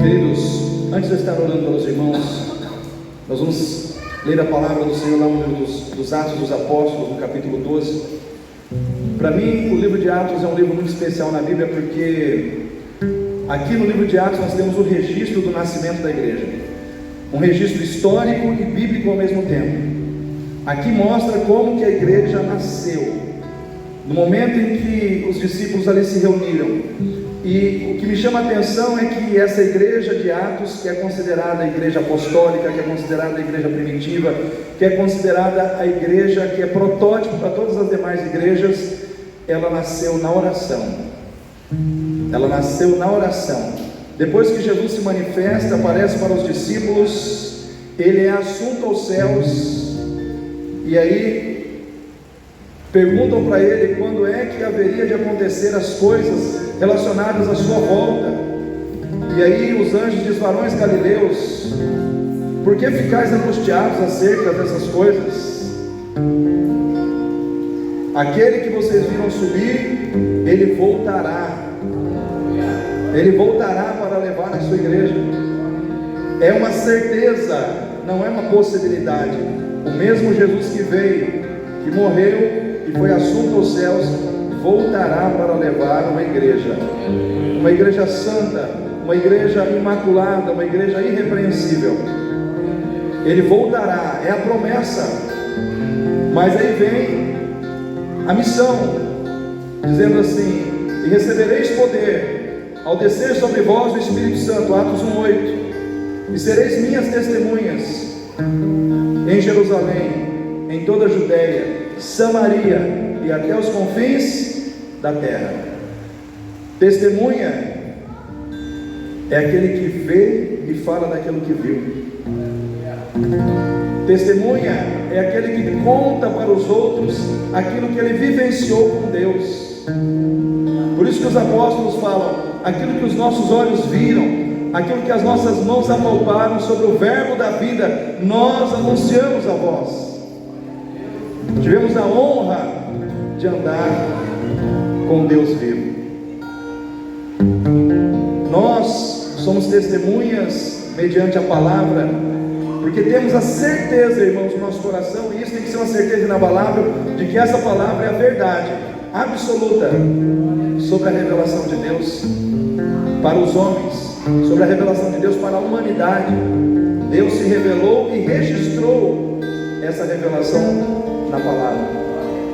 Queridos, antes de eu estar orando pelos irmãos, nós vamos ler a palavra do Senhor lá no livro dos Atos dos Apóstolos, no capítulo 12. Para mim, o livro de Atos é um livro muito especial na Bíblia, porque aqui no livro de Atos nós temos o registro do nascimento da igreja, um registro histórico e bíblico ao mesmo tempo. Aqui mostra como que a igreja nasceu, no momento em que os discípulos ali se reuniram. E o que me chama a atenção é que essa igreja de Atos, que é considerada a igreja apostólica, que é considerada a igreja primitiva, que é considerada a igreja que é protótipo para todas as demais igrejas, ela nasceu na oração. Ela nasceu na oração. Depois que Jesus se manifesta, aparece para os discípulos, ele é assunto aos céus, e aí perguntam para ele quando é que haveria de acontecer as coisas relacionadas à sua volta. E aí os anjos dizem: varões galileus, por que ficais angustiados acerca dessas coisas? Aquele que vocês viram subir, ele voltará. Ele voltará para levar a sua igreja. É uma certeza, não é uma possibilidade. O mesmo Jesus que veio, que morreu e foi assunto aos céus, voltará para levar uma igreja santa, uma igreja imaculada, uma igreja irrepreensível. Ele voltará, é a promessa. Mas aí vem a missão, dizendo assim: e recebereis poder ao descer sobre vós o Espírito Santo, Atos 1:8, e sereis minhas testemunhas em Jerusalém, em toda a Judeia, Samaria e até os confins da terra. Testemunha é aquele que vê e fala daquilo que viu. Testemunha é aquele que conta para os outros aquilo que ele vivenciou com Deus. Por isso que os apóstolos falam: aquilo que os nossos olhos viram, aquilo que as nossas mãos apalparam sobre o verbo da vida, nós anunciamos a vós. Tivemos a honra de andar com Deus vivo. Nós somos testemunhas mediante a palavra, porque temos a certeza, irmãos, no nosso coração, e isso tem que ser uma certeza inabalável, de que essa palavra é a verdade absoluta sobre a revelação de Deus para os homens, sobre a revelação de Deus para a humanidade. Deus se revelou e registrou essa revelação na palavra.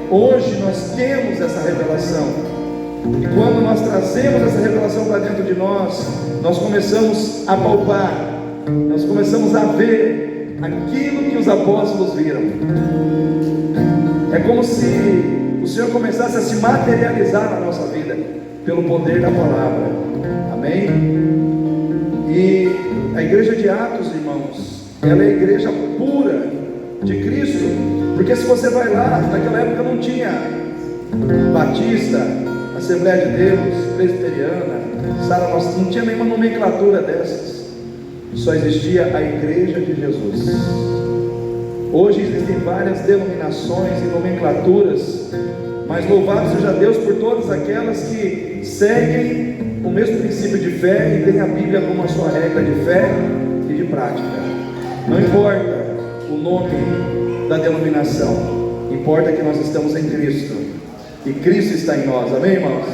Hoje nós temos essa revelação, e quando nós trazemos essa revelação para dentro de nós, nós começamos a palpar, nós começamos a ver aquilo que os apóstolos viram. É como se o Senhor começasse a se materializar na nossa vida pelo poder da palavra. Amém? E a igreja de Atos, irmãos, ela é a igreja pura de Cristo. Porque se você vai lá, naquela época não tinha Batista, Assembleia de Deus, Presbiteriana, Sara Nossa, não tinha nenhuma nomenclatura dessas. Só existia a igreja de Jesus. Hoje existem várias denominações e nomenclaturas, mas louvado seja Deus por todas aquelas que seguem o mesmo princípio de fé e têm a Bíblia como a sua regra de fé e de prática. Não importa o nome da denominação, importa que nós estamos em Cristo, e Cristo está em nós. Amém, irmãos?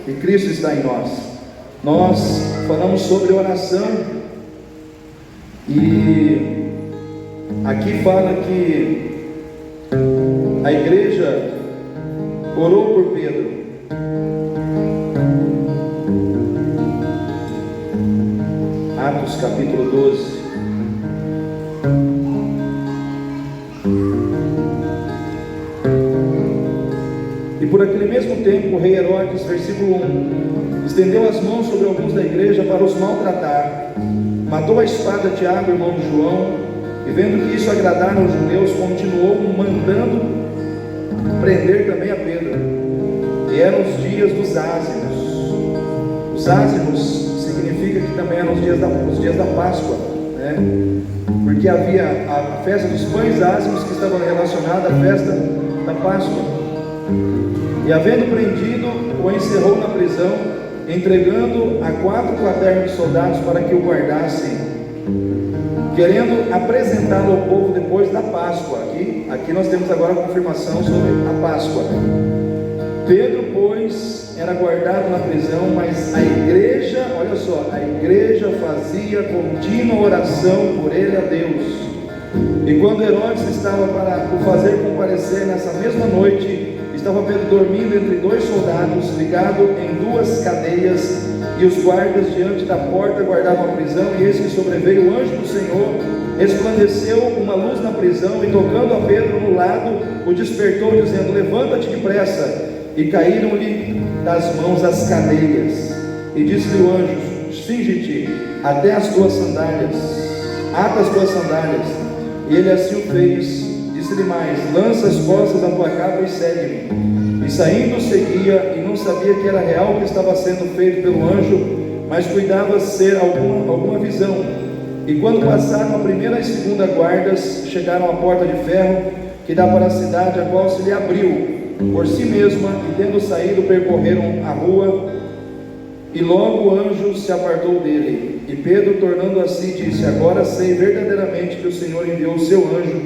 E Cristo está em nós. Nós falamos sobre oração, e aqui fala que a igreja orou por Pedro. Atos capítulo 12. E por aquele mesmo tempo o rei Herodes, versículo 1, estendeu as mãos sobre alguns da igreja para os maltratar, matou a espada Tiago, irmão de João, e vendo que isso agradara aos judeus, continuou mandando prender também a Pedro. E eram os dias dos ázimos. Os ázimos significa que também eram os dias da Páscoa, né? Porque havia a festa dos pães ázimos, que estava relacionada à festa da Páscoa. E havendo prendido, o encerrou na prisão entregando a 4 quaternos de soldados para que o guardassem, querendo apresentá-lo ao povo depois da Páscoa. Aqui nós temos agora a confirmação sobre a Páscoa. Pedro, pois, era guardado na prisão, mas a igreja, olha só, a igreja fazia contínua oração por ele a Deus. E quando Herodes estava para o fazer comparecer nessa mesma noite, estava Pedro dormindo entre 2 soldados, ligado em 2 cadeias, e os guardas diante da porta guardavam a prisão. E eis que sobreveio o anjo do Senhor, resplandeceu uma luz na prisão, e tocando a Pedro no lado, o despertou, dizendo: levanta-te depressa. E caíram-lhe das mãos as cadeias. E disse-lhe o anjo: cinge-te até as tuas sandálias, ata as tuas sandálias. E ele assim o fez. Disse-lhe mais: lança as costas da tua capa e segue-me. E saindo seguia, e não sabia que era real o que estava sendo feito pelo anjo, mas cuidava ser alguma visão. E quando passaram a primeira e segunda guardas, chegaram à porta de ferro que dá para a cidade, a qual se lhe abriu por si mesma, e tendo saído, percorreram a rua, e logo o anjo se apartou dele. E Pedro, tornando a si, disse: agora sei verdadeiramente que o Senhor enviou o seu anjo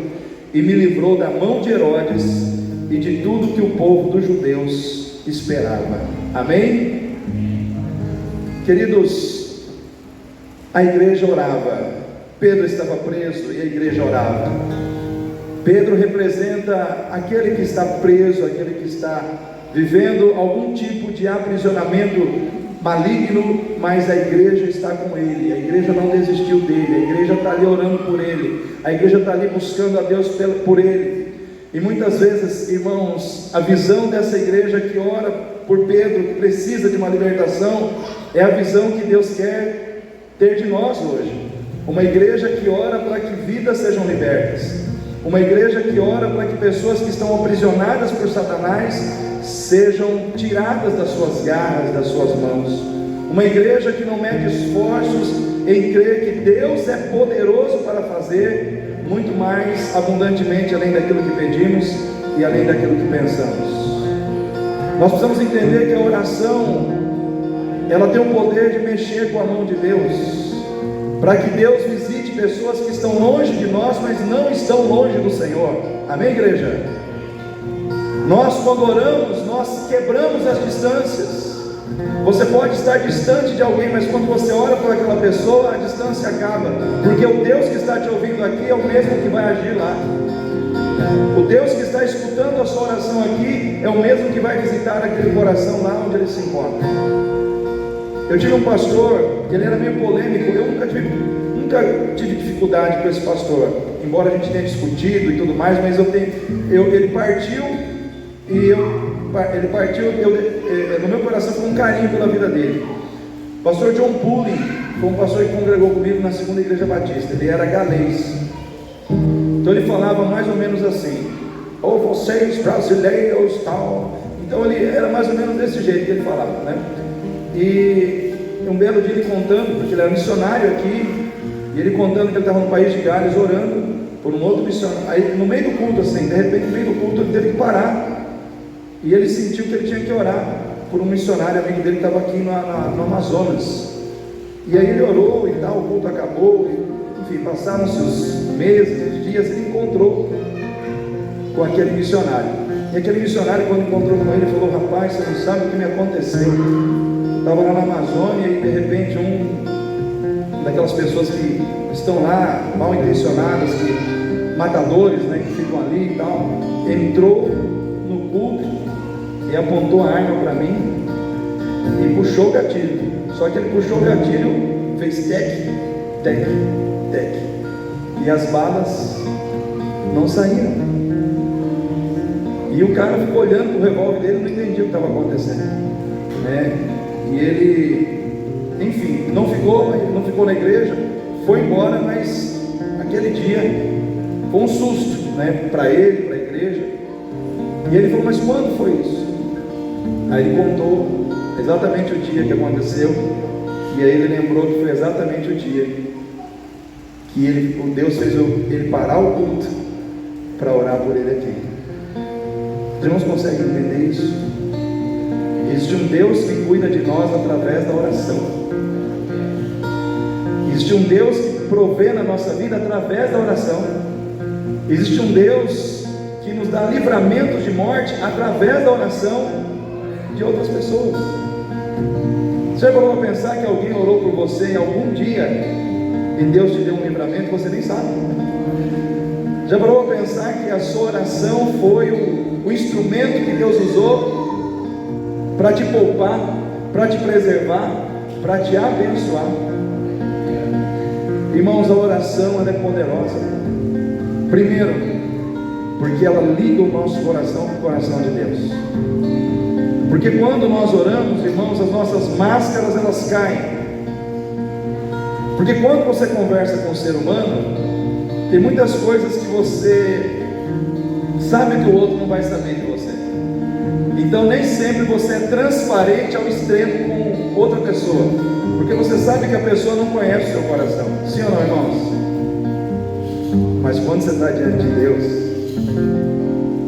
e me livrou da mão de Herodes e de tudo que o povo dos judeus esperava. Amém? Queridos, a igreja orava. Pedro estava preso e a igreja orava. Pedro representa aquele que está preso, aquele que está vivendo algum tipo de aprisionamento maligno, mas a igreja está com ele. A igreja não desistiu dele, a igreja está ali orando por ele, a igreja está ali buscando a Deus por ele. E muitas vezes, irmãos, a visão dessa igreja que ora por Pedro, que precisa de uma libertação, é a visão que Deus quer ter de nós hoje. Uma igreja que ora para que vidas sejam libertas, uma igreja que ora para que pessoas que estão aprisionadas por Satanás sejam tiradas das suas garras, das suas mãos. Uma igreja que não mede esforços em crer que Deus é poderoso para fazer muito mais abundantemente além daquilo que pedimos e além daquilo que pensamos. Nós precisamos entender que a oração, ela tem o poder de mexer com a mão de Deus, para que Deus visite pessoas que estão longe de nós, mas não estão longe do Senhor. Amém, igreja? Nós, quando oramos, nós quebramos as distâncias. Você pode estar distante de alguém, mas quando você ora por aquela pessoa, a distância acaba, porque o Deus que está te ouvindo aqui é o mesmo que vai agir lá. O Deus que está escutando a sua oração aqui é o mesmo que vai visitar aquele coração lá onde ele se encontra. Eu tive um pastor, ele era meio polêmico. Eu nunca tive dificuldade com esse pastor, embora a gente tenha discutido e tudo mais, mas ele partiu, no meu coração foi um carinho pela vida dele. O pastor John Pulling foi um pastor que congregou comigo na segunda igreja batista. Ele era galês, então ele falava mais ou menos assim: ou vocês brasileiros tal. Então ele era mais ou menos desse jeito que ele falava, né? E um belo dia ele contando, porque ele era missionário aqui, e ele contando que ele estava no país de Gales orando por um outro missionário. Aí no meio do culto, assim, de repente no meio do culto ele teve que parar, e ele sentiu que ele tinha que orar por um missionário amigo dele que estava aqui no Amazonas. E aí ele orou e tal, o culto acabou, e, enfim, passaram-se os meses, os dias, ele encontrou com aquele missionário. E aquele missionário, quando encontrou com ele, falou: rapaz, você não sabe o que me aconteceu. Estava lá na Amazônia e de repente daquelas pessoas que estão lá, mal intencionadas, matadores, né, que ficam ali e tal, entrou no culto e apontou a arma para mim e puxou o gatilho. Só que ele puxou o gatilho, fez tec, tec, tec, e as balas não saíram. E o cara ficou olhando para o revólver dele e não entendia o que estava acontecendo, né? E ele, enfim, não ficou na igreja, foi embora, mas aquele dia foi um susto, né, para ele, para a igreja. E ele falou: mas quando foi isso? Aí ele contou exatamente o dia que aconteceu, e aí ele lembrou que foi exatamente o dia que Deus fez ele parar o culto para orar por ele aqui. Os irmãos conseguem entender isso? existe um Deus que cuida de nós através da oração. Existe um Deus que provê na nossa vida através da oração. Existe um Deus que nos dá livramento de morte através da oração de outras pessoas. Você já parou para pensar que alguém orou por você em algum dia e Deus te deu um livramento que você nem sabe? Já parou para pensar que a sua oração foi o instrumento que Deus usou para te poupar, para te preservar, para te abençoar? Irmãos, a oração ela é poderosa. Primeiro, porque ela liga o nosso coração com o coração de Deus. Porque quando nós oramos, irmãos, as nossas máscaras elas caem. Porque quando você conversa com o ser humano, tem muitas coisas que você sabe que o outro não vai saber de você. Então nem sempre você é transparente ao extremo com outra pessoa, porque você sabe que a pessoa não conhece o seu coração. Sim ou não, irmãos? Mas quando você está diante de Deus,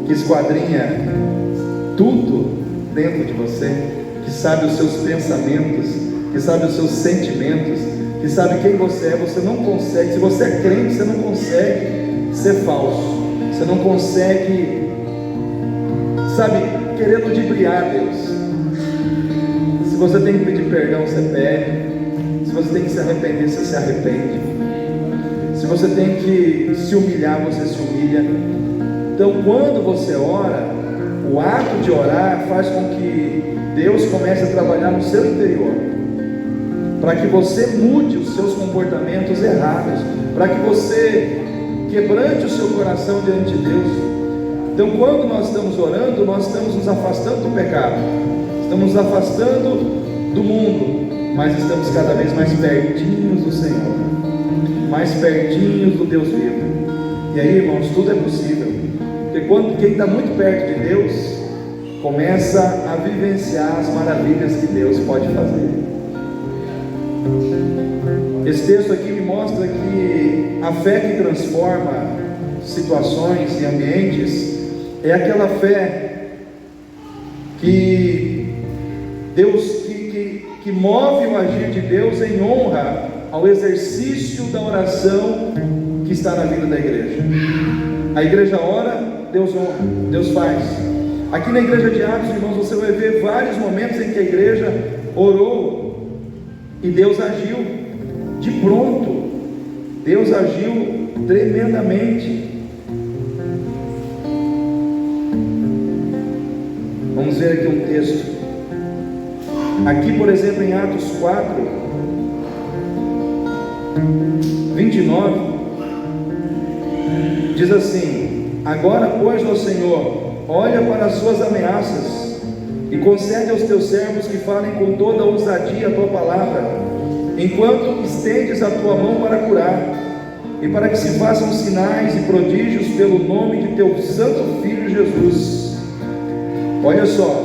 que esquadrinha tudo dentro de você, que sabe os seus pensamentos, que sabe os seus sentimentos, que sabe quem você é, você não consegue. Se você é crente, você não consegue ser falso, você não consegue, sabe, querer ludibriar Deus. Se você tem que pedir perdão, você pede. Se você tem que se arrepender, você se arrepende. Se você tem que se humilhar, você se humilha. Então quando você ora, o ato de orar faz com que Deus comece a trabalhar no seu interior, para que você mude os seus comportamentos errados, para que você quebrante o seu coração diante de Deus. Então quando nós estamos orando, nós estamos nos afastando do pecado, estamos nos afastando do mundo, mas estamos cada vez mais pertinhos do Senhor, mais pertinhos do Deus vivo. E aí, irmãos, tudo é possível, porque quando quem está muito perto de Deus começa a vivenciar as maravilhas que Deus pode fazer. Esse texto aqui me mostra que a fé que transforma situações e ambientes é aquela fé que Deus que move o agir de Deus em honra ao exercício da oração que está na vida da igreja. A igreja ora, Deus honra, Deus faz. Aqui na igreja de Atos, irmãos, você vai ver vários momentos em que a igreja orou e Deus agiu de pronto. Deus agiu tremendamente. Vamos ver aqui um texto. Aqui, por exemplo, em Atos 4, 29, diz assim: agora, pois, ó Senhor, olha para as suas ameaças e concede aos teus servos que falem com toda ousadia a tua palavra, enquanto estendes a tua mão para curar, e para que se façam sinais e prodígios pelo nome de teu santo Filho Jesus. Olha só,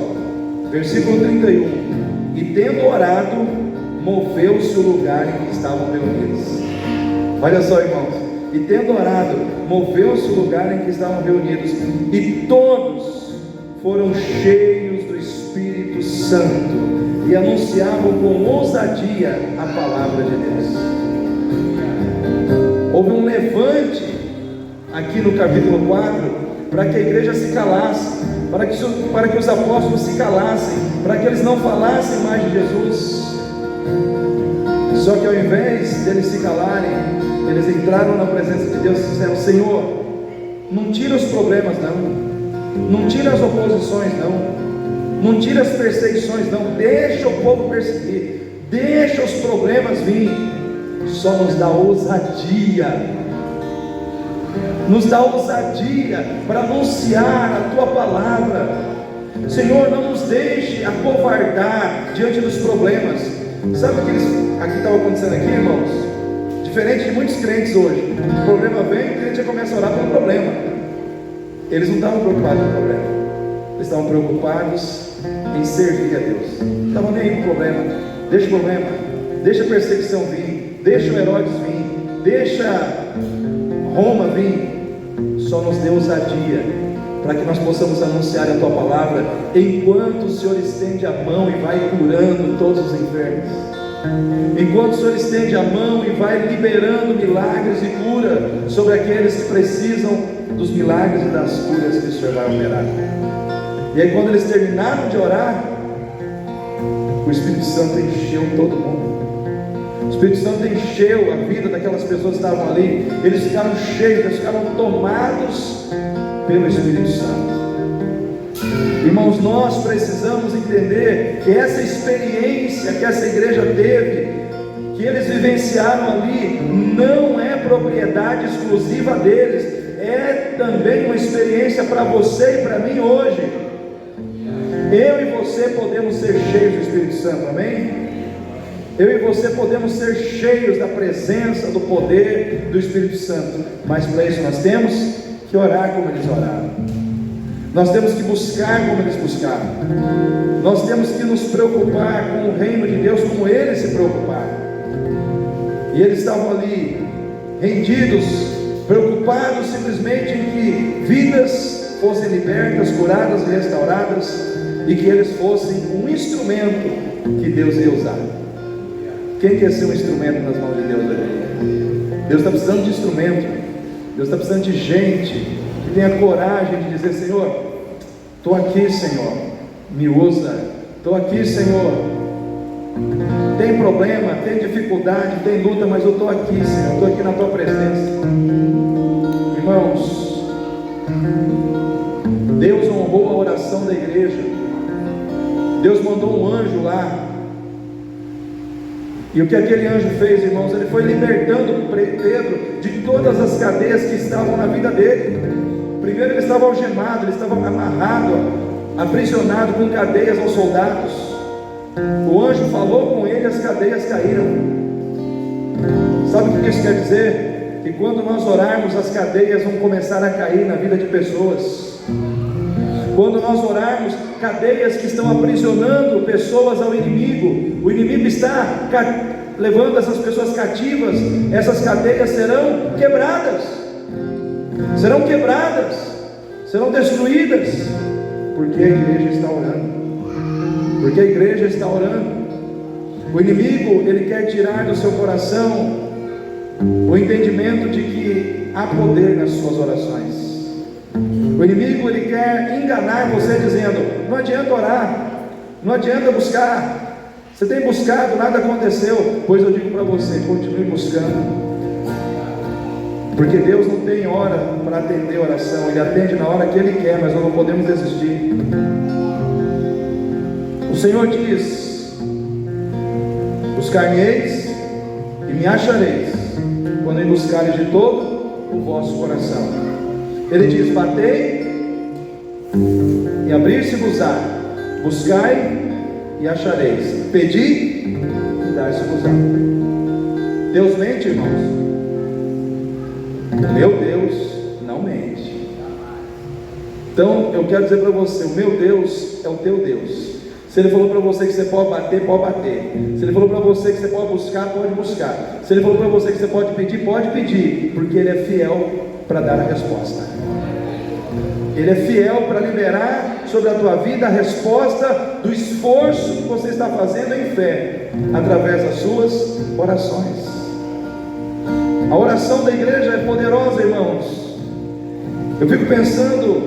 versículo 31. E tendo orado, moveu-se o lugar em que estavam reunidos. Olha só, irmãos. E tendo orado, moveu-se o lugar em que estavam reunidos, e todos foram cheios do Espírito Santo e anunciavam com ousadia a palavra de Deus. Houve um levante aqui no capítulo 4 para que a igreja se calasse, para que os apóstolos se calassem, para que eles não falassem mais de Jesus. Só que ao invés deles se calarem, eles entraram na presença de Deus e disseram: Senhor, não tira os problemas não tira as oposições não tira as perseguições não, deixa o povo perseguir, deixa os problemas vir, só nos dá ousadia, para anunciar a tua palavra. Senhor, não nos deixe acovardar diante dos problemas. Sabe o que aqui estava acontecendo aqui, irmãos? Diferente de muitos crentes hoje, o problema vem, o crente já começa a orar pelo problema. Eles não estavam preocupados com o problema, eles estavam preocupados em servir a Deus. Não estavam nem aí com o problema. Deixa o problema, deixa a perseguição vir, deixa o Herodes vir, deixa Roma vir. Só nos dê ousadia para que nós possamos anunciar a Tua palavra, enquanto o Senhor estende a mão e vai curando todos os enfermos, enquanto o Senhor estende a mão e vai liberando milagres e cura sobre aqueles que precisam dos milagres e das curas que o Senhor vai operar. E aí, quando eles terminaram de orar, o Espírito Santo encheu todo mundo. O Espírito Santo encheu a vida daquelas pessoas que estavam ali. Eles ficaram cheios, eles ficaram tomados pelo Espírito Santo. Irmãos, nós precisamos entender que essa experiência que essa igreja teve, que eles vivenciaram ali, não é propriedade exclusiva deles, é também uma experiência para você e para mim hoje. Eu e você podemos ser cheios do Espírito Santo, amém? Eu e você podemos ser cheios da presença, do poder do Espírito Santo, mas para isso nós temos que orar como eles oraram, nós temos que buscar como eles buscaram, nós temos que nos preocupar com o reino de Deus como eles se preocuparam. E eles estavam ali rendidos, preocupados simplesmente em que vidas fossem libertas, curadas e restauradas, e que eles fossem um instrumento que Deus ia usar. Quem quer ser um instrumento nas mãos de Deus hoje? Deus está precisando de instrumento. Deus está precisando de gente que tenha coragem de dizer: Senhor, estou aqui, Senhor, me usa. Estou aqui, Senhor, tem problema, tem dificuldade, tem luta, mas eu estou aqui, Senhor, estou aqui na Tua presença. Irmãos, Deus honrou a oração da igreja. Deus mandou um anjo lá, e o que aquele anjo fez, irmãos? Ele foi libertando Pedro de todas as cadeias que estavam na vida dele. Primeiro ele estava algemado, ele estava amarrado, aprisionado com cadeias aos soldados. O anjo falou com ele, as cadeias caíram. Sabe o que isso quer dizer? Que quando nós orarmos, as cadeias vão começar a cair na vida de pessoas. Quando nós orarmos, cadeias que estão aprisionando pessoas ao inimigo, o inimigo está levando essas pessoas cativas, essas cadeias serão quebradas, serão destruídas, porque a igreja está orando, O inimigo, ele quer tirar do seu coração o entendimento de que há poder nas suas orações. O inimigo, ele quer enganar você dizendo: não adianta orar, não adianta buscar, você tem buscado, nada aconteceu. Pois eu digo para você, continue buscando, porque Deus não tem hora para atender a oração, Ele atende na hora que Ele quer, mas nós não podemos desistir. O Senhor diz: buscar-me-eis e me achareis, quando me buscareis de todo o vosso coração. Ele diz: batei e abrir-se-vos-á, buscai e achareis, pedi e dar-se-vos-á. Deus mente, irmãos? Meu Deus não mente. Então eu quero dizer para você: o meu Deus é o teu Deus. Se Ele falou para você que você pode bater, pode bater. Se Ele falou para você que você pode buscar, pode buscar. Se Ele falou para você que você pode pedir, porque Ele é fiel para dar a resposta. Ele é fiel para liberar sobre a tua vida a resposta do esforço que você está fazendo em fé, através das suas orações. A oração da igreja é poderosa, irmãos. Eu fico pensando,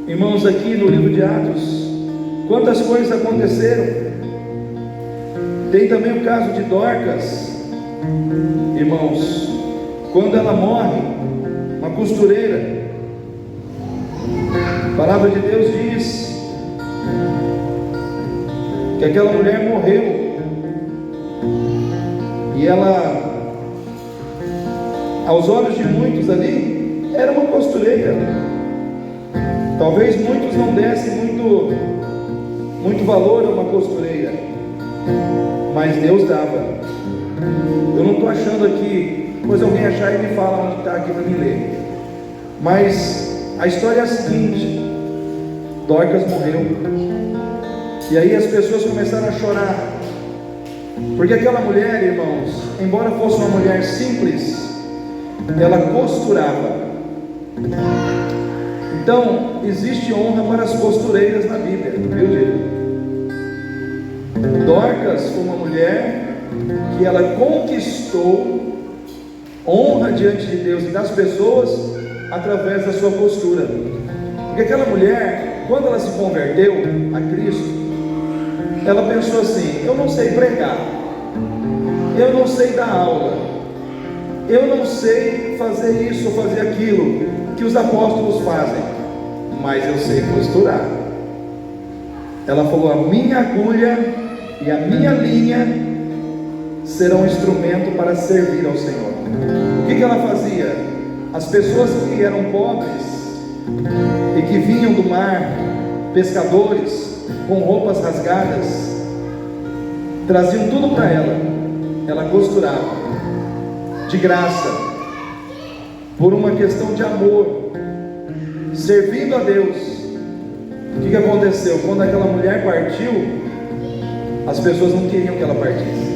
irmãos, aqui no livro de Atos, quantas coisas aconteceram. Tem também o caso de Dorcas, irmãos, quando ela morre, uma costureira. A palavra de Deus diz que aquela mulher morreu, e ela, aos olhos de muitos ali, era uma costureira. Talvez muitos não dessem muito valor a uma costureira, mas Deus dava. Eu não estou achando aqui, depois alguém achar e me fala onde está aqui para me ler. Mas a história é a seguinte: Dorcas morreu, e aí as pessoas começaram a chorar, porque aquela mulher, irmãos, embora fosse uma mulher simples, ela costurava. Então, existe honra para as costureiras na Bíblia, viu, Diego? Dorcas foi uma mulher que ela conquistou honra diante de Deus e das pessoas através da sua postura. Porque aquela mulher, quando ela se converteu a Cristo, ela pensou assim: eu não sei pregar, eu não sei dar aula, eu não sei fazer isso ou fazer aquilo que os apóstolos fazem, mas eu sei costurar. Ela falou: a minha agulha e a minha linha serão um instrumento para servir ao Senhor. O que ela fazia? As pessoas que eram pobres e que vinham do mar, pescadores com roupas rasgadas, traziam tudo para ela. Ela costurava de graça, por uma questão de amor, servindo a Deus. O que aconteceu? Quando aquela mulher partiu, as pessoas não queriam que ela partisse,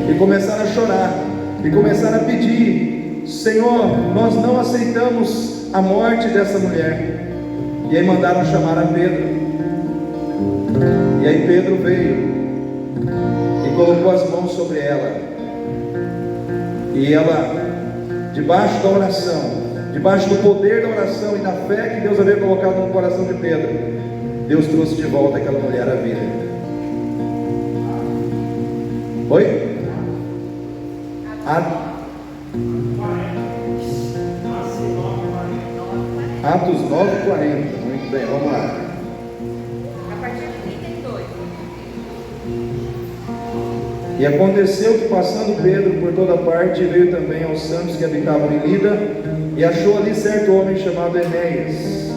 e começaram a chorar, e começaram a pedir: Senhor, nós não aceitamos a morte dessa mulher. E aí mandaram chamar a Pedro, e aí Pedro veio e colocou as mãos sobre ela, e ela, debaixo da oração, debaixo do poder da oração e da fé que Deus havia colocado no coração de Pedro, Deus trouxe de volta aquela mulher à vida. Oi? Atos 9:40. Muito bem, vamos lá. A partir de 32. E aconteceu que, passando Pedro por toda parte, veio também aos santos que habitavam em Lida, e achou ali certo homem chamado Enéas,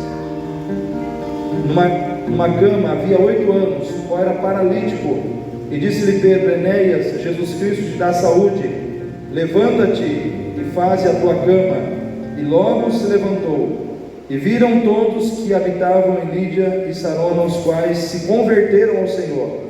numa cama, havia 8 anos, o qual era paralítico. E disse-lhe Pedro: Enéas, Jesus Cristo te dá saúde, levanta-te e faze a tua cama. E logo se levantou. E viram todos que habitavam em Lídia e Sarona, os quais se converteram ao Senhor.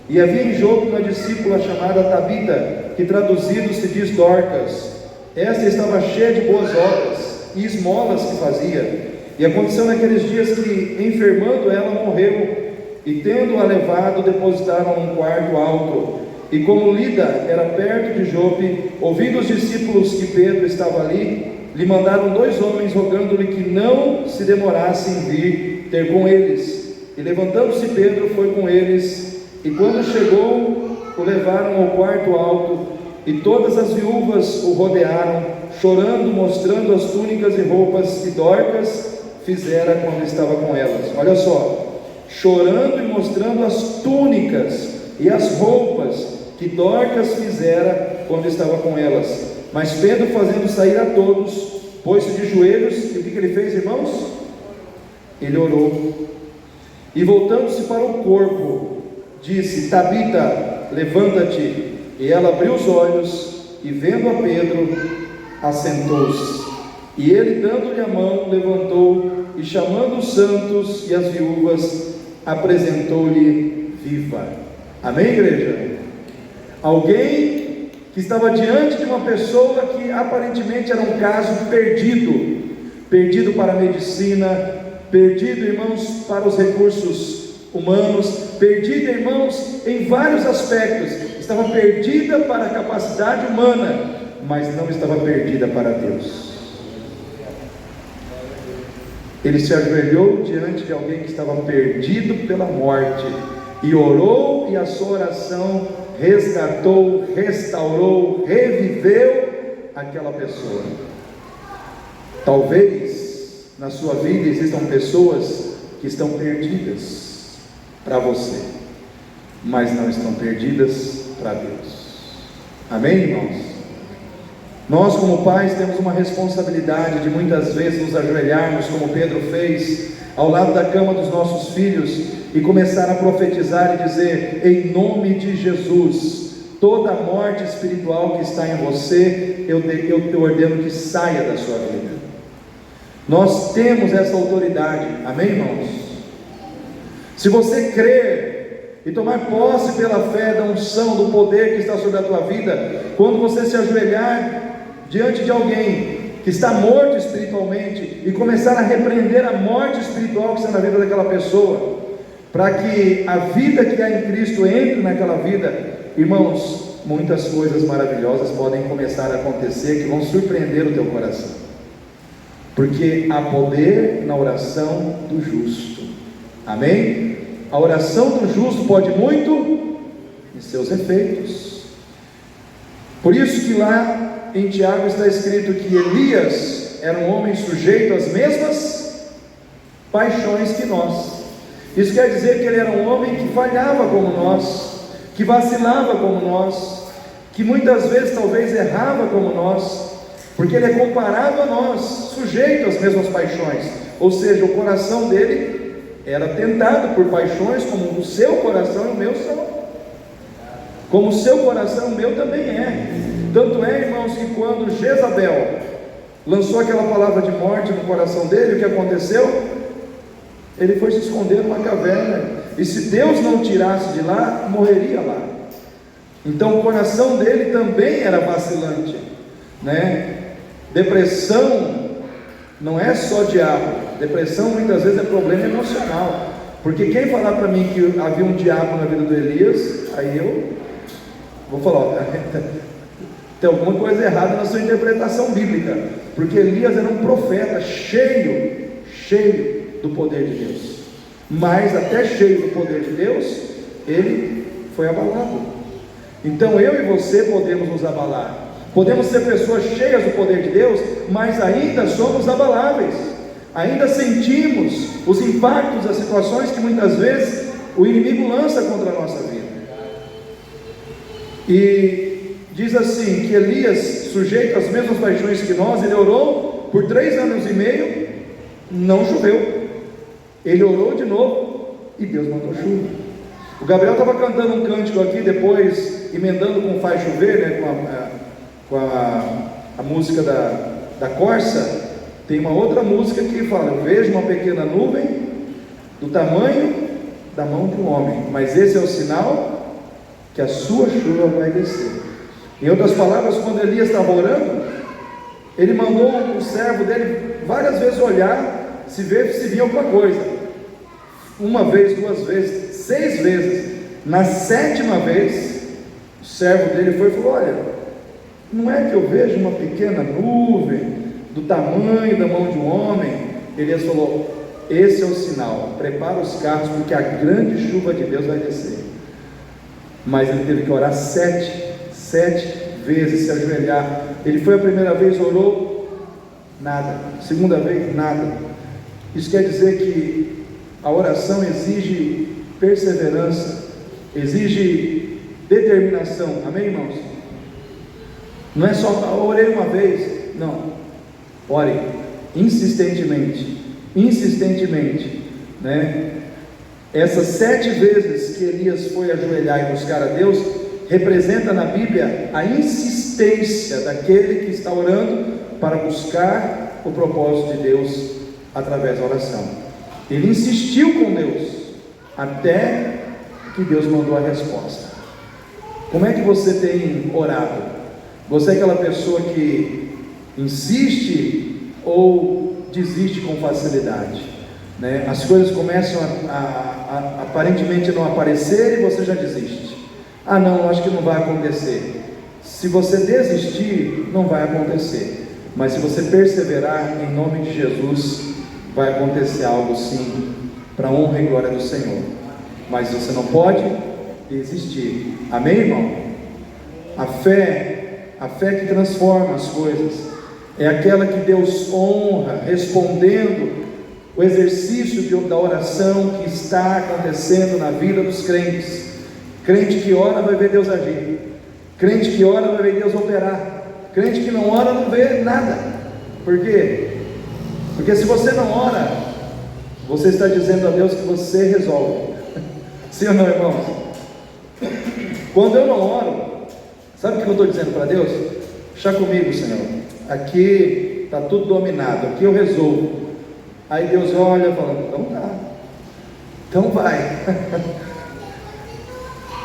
E havia em Jope uma discípula chamada Tabita, que traduzido se diz Dorcas. Esta estava cheia de boas obras e esmolas que fazia. E aconteceu naqueles dias que, enfermando ela, morreu. E tendo-a levado, depositaram num quarto alto. E como Lida era perto de Jope, ouvindo os discípulos que Pedro estava ali, lhe mandaram 2 homens, rogando-lhe que não se demorasse em vir ter com eles. E levantando-se Pedro, foi com eles, e quando chegou, o levaram ao quarto alto, e todas as viúvas o rodearam, chorando, mostrando as túnicas e roupas que Dorcas fizera quando estava com elas. Olha só, chorando e mostrando as túnicas e as roupas que Dorcas fizera quando estava com elas. Mas Pedro, fazendo sair a todos, pôs-se de joelhos, e o que ele fez, irmãos? Ele orou, e voltando-se para o corpo, disse: Tabita, levanta-te. E ela abriu os olhos, e vendo a Pedro, assentou-se. E ele, dando-lhe a mão, levantou, e chamando os santos e as viúvas, apresentou-lhe viva. Amém, igreja? Alguém que estava diante de uma pessoa que aparentemente era um caso perdido para a medicina, perdido, irmãos, para os recursos humanos, perdido, irmãos, em vários aspectos. Estava perdida para a capacidade humana, mas não estava perdida para Deus. Ele se ajoelhou diante de alguém que estava perdido pela morte, e orou, e a sua oração resgatou, restaurou, reviveu aquela pessoa. Talvez na sua vida existam pessoas que estão perdidas para você, mas não estão perdidas para Deus. Amém, irmãos? Nós, como pais, temos uma responsabilidade de muitas vezes nos ajoelharmos, como Pedro fez, ao lado da cama dos nossos filhos, e começar a profetizar e dizer: em nome de Jesus, toda a morte espiritual que está em você, eu ordeno que saia da sua vida. Nós temos essa autoridade, amém, irmãos? Se você crer e tomar posse pela fé da unção, do poder que está sobre a tua vida, quando você se ajoelhar diante de alguém que está morto espiritualmente, e começar a repreender a morte espiritual que está na vida daquela pessoa, para que a vida que há em Cristo entre naquela vida. Irmãos, muitas coisas maravilhosas podem começar a acontecer, que vão surpreender o teu coração, porque há poder na oração do justo. Amém? A oração do justo pode muito em seus efeitos. Por isso que lá em Tiago está escrito que Elias era um homem sujeito às mesmas paixões que nós. Isso quer dizer que ele era um homem que falhava como nós, que vacilava como nós, que muitas vezes talvez errava como nós, porque ele é comparado a nós, sujeito às mesmas paixões. Ou seja, o coração dele era tentado por paixões como o seu coração e o meu são, como o seu coração e o meu também é. Tanto é, irmãos, que quando Jezabel lançou aquela palavra de morte no coração dele, o que aconteceu? Ele foi se esconder numa caverna, e se Deus não tirasse de lá, morreria lá. Então o coração dele também era vacilante, né? Depressão não é só diabo, depressão muitas vezes é problema emocional, porque quem falar para mim que havia um diabo na vida do Elias, aí eu vou falar, ó, tem alguma coisa errada na sua interpretação bíblica, porque Elias era um profeta cheio do poder de Deus, mas até cheio do poder de Deus, ele foi abalado. Então eu e você podemos nos abalar, podemos ser pessoas cheias do poder de Deus, mas ainda somos abaláveis, ainda sentimos os impactos das situações que muitas vezes o inimigo lança contra a nossa vida. E diz assim, que Elias, sujeito às mesmas paixões que nós, ele orou por 3 anos e meio, não choveu. Ele orou de novo e Deus mandou chuva. O Gabriel estava cantando um cântico aqui, depois emendando com Faz Chover, né, com a música da Corsa. Tem uma outra música que fala: eu vejo uma pequena nuvem do tamanho da mão de um homem, mas esse é o sinal que a sua chuva vai descer. Em outras palavras, quando Elias estava orando, ele mandou o servo dele várias vezes olhar se via alguma coisa. 1 vez, 2 vezes, 6 vezes. Na 7ª vez, o servo dele foi e falou: olha, não é que eu vejo uma pequena nuvem do tamanho da mão de um homem? Elias falou: esse é o sinal, prepara os carros, porque a grande chuva de Deus vai descer. Mas ele teve que orar 7 vezes, se ajoelhar. Ele foi a primeira vez, orou, nada. Segunda vez, nada. Isso quer dizer que a oração exige perseverança, exige determinação. Amém, irmãos? Não é só orei uma vez, não. Ore insistentemente, né? Essas 7 vezes que Elias foi ajoelhar e buscar a Deus, representa na Bíblia a insistência daquele que está orando para buscar o propósito de Deus através da oração. Ele insistiu com Deus até que Deus mandou a resposta. Como é que você tem orado? Você é aquela pessoa que insiste ou desiste com facilidade, né? As coisas começam a aparentemente não aparecer e você já desiste. Ah não, acho que não vai acontecer. Se você desistir, não vai acontecer, mas se você perseverar, em nome de Jesus, vai acontecer algo sim, para a honra e glória do Senhor. Mas você não pode desistir. Amém, irmão? A fé que transforma as coisas, é aquela que Deus honra, respondendo o exercício da oração que está acontecendo na vida dos crentes. Crente que ora vai ver Deus agir, crente que ora vai ver Deus operar, crente que não ora não vê nada. Por quê? Porque se você não ora, você está dizendo a Deus que você resolve. Sim ou não, irmãos? Quando eu não oro, sabe o que eu estou dizendo para Deus? Deixa comigo, Senhor, aqui está tudo dominado, aqui eu resolvo. Aí Deus olha e fala: então tá, então vai.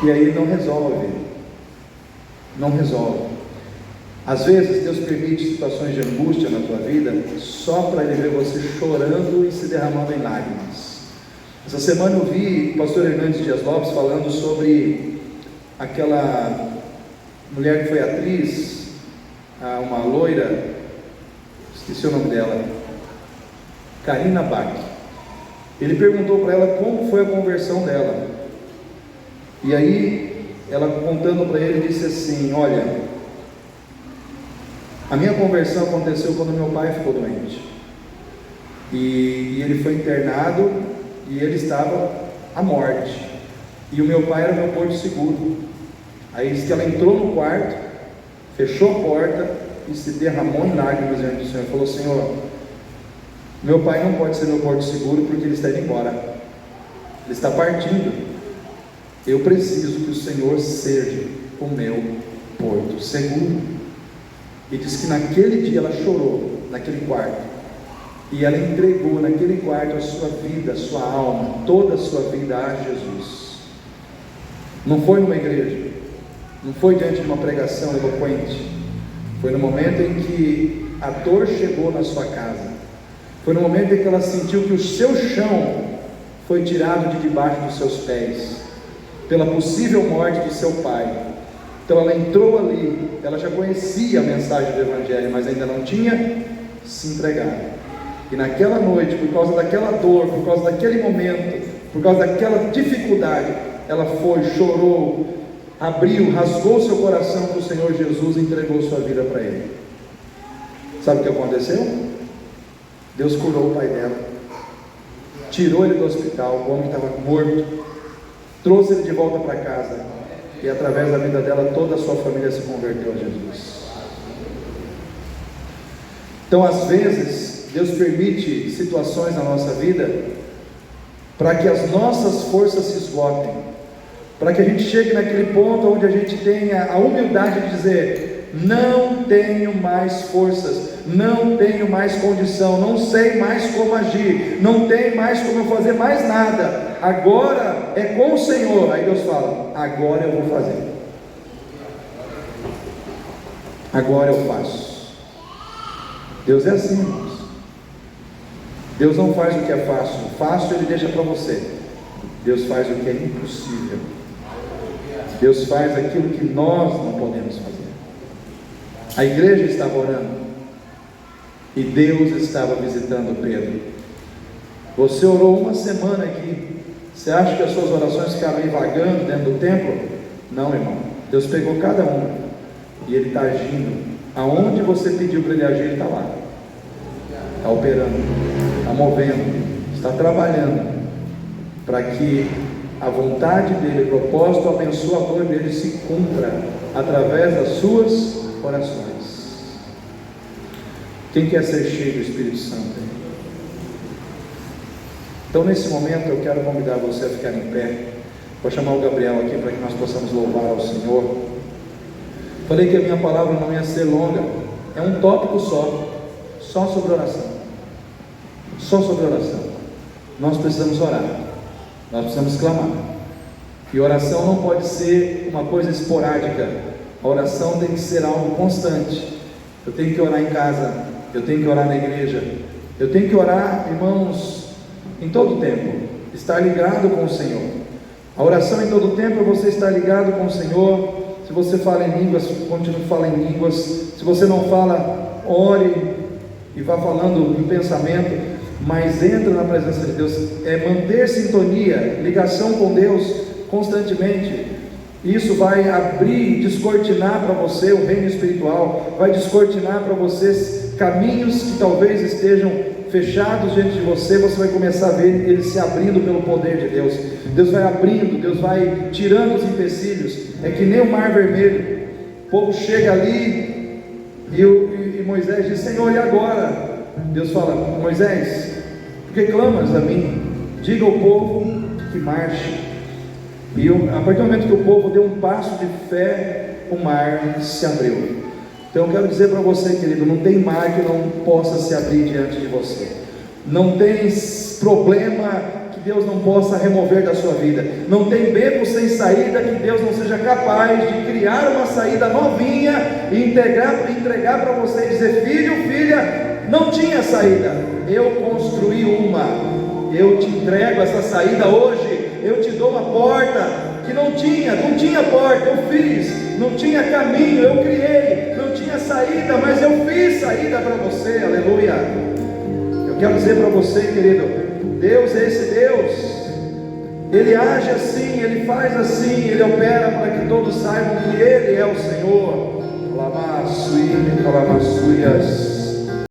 E aí não resolve. Às vezes Deus permite situações de angústia na tua vida só para Ele ver você chorando e se derramando em lágrimas. Essa semana eu vi o pastor Hernandes Dias Lopes falando sobre aquela mulher que foi atriz, uma loira, esqueci o nome dela, Karina Bach. Ele perguntou para ela como foi a conversão dela, e aí ela contando para ele disse assim: olha, a minha conversão aconteceu quando meu pai ficou doente, e ele foi internado, e ele estava à morte, e o meu pai era meu porto seguro. Aí diz que ela entrou no quarto, fechou a porta e se derramou em lágrimas diante do Senhor. Falou: Senhor, meu pai não pode ser meu porto seguro porque ele está indo embora, ele está partindo. Eu preciso que o Senhor seja o meu porto seguro. E diz que naquele dia ela chorou naquele quarto, e ela entregou naquele quarto a sua vida, a sua alma, toda a sua vida a Jesus. Não foi numa igreja, não foi diante de uma pregação eloquente, foi no momento em que a dor chegou na sua casa, foi no momento em que ela sentiu que o seu chão foi tirado de debaixo dos seus pés, pela possível morte de seu pai. Então ela entrou ali, ela já conhecia a mensagem do Evangelho, mas ainda não tinha se entregado. E naquela noite, por causa daquela dor, por causa daquele momento, por causa daquela dificuldade, ela foi, chorou, abriu, rasgou seu coração para o Senhor Jesus e entregou sua vida para Ele. Sabe o que aconteceu? Deus curou o pai dela, tirou ele do hospital, o homem estava morto, trouxe ele de volta para casa, e através da vida dela toda a sua família se converteu a Jesus. Então, às vezes Deus permite situações na nossa vida para que as nossas forças se esgotem, para que a gente chegue naquele ponto onde a gente tenha a humildade de dizer: não tenho mais forças, não tenho mais condição, não sei mais como agir, não tenho mais como eu fazer mais nada, agora é com o Senhor. Aí Deus fala: agora eu vou fazer, agora eu faço. Deus é assim, irmãos. Deus não faz o que é fácil, fácil Ele deixa para você. Deus faz o que é impossível. Deus faz aquilo que nós não podemos fazer. A igreja estava orando, e Deus estava visitando Pedro. Você orou uma semana aqui, você acha que as suas orações ficaram aí vagando dentro do templo? Não, irmão. Deus pegou cada uma, e Ele está agindo. Aonde você pediu para Ele agir, Ele está lá, está operando, está movendo, está trabalhando, para que a vontade dEle, o propósito abençoador dEle se cumpra através das suas orações. Quem quer ser cheio do Espírito Santo? Então, nesse momento, eu quero convidar você a ficar em pé. Vou chamar o Gabriel aqui para que nós possamos louvar ao Senhor. Falei que a minha palavra não ia ser longa, é um tópico só sobre oração, só sobre oração. Nós precisamos orar, nós precisamos clamar, e oração não pode ser uma coisa esporádica, a oração tem que ser algo constante. Eu tenho que orar em casa, eu tenho que orar na igreja, eu tenho que orar, irmãos, em todo o tempo, estar ligado com o Senhor. A oração em todo o tempo é você estar ligado com o Senhor. Se você fala em línguas, continue falando em línguas. Se você não fala, ore e vá falando em pensamento, mas entra na presença de Deus. É manter sintonia, ligação com Deus constantemente. Isso vai abrir, descortinar para você o reino espiritual, vai descortinar para vocês caminhos que talvez estejam fechados diante de você. Você vai começar a ver eles se abrindo pelo poder de Deus. Deus vai abrindo, Deus vai tirando os empecilhos. É que nem o Mar Vermelho, o povo chega ali e Moisés diz: Senhor, e agora? Deus fala: Moisés, por que clamas a mim? Diga ao povo que marche. E a partir do momento que o povo deu um passo de fé, o mar se abriu. Então eu quero dizer para você, querido, não tem mar que não possa se abrir diante de você, não tem problema que Deus não possa remover da sua vida. Não tem beco sem saída que Deus não seja capaz de criar uma saída novinha e entregar para você e dizer: filho, filha, não tinha saída, eu construí uma, eu te entrego essa saída hoje, eu te dou uma porta que não tinha porta, eu fiz, não tinha caminho, eu criei, não tinha saída, mas eu fiz saída para você, aleluia. Eu quero dizer para você, querido, Deus é esse Deus, Ele age assim, Ele faz assim, Ele opera para que todos saibam que Ele é o Senhor. Lamaçuí, calamaçuias.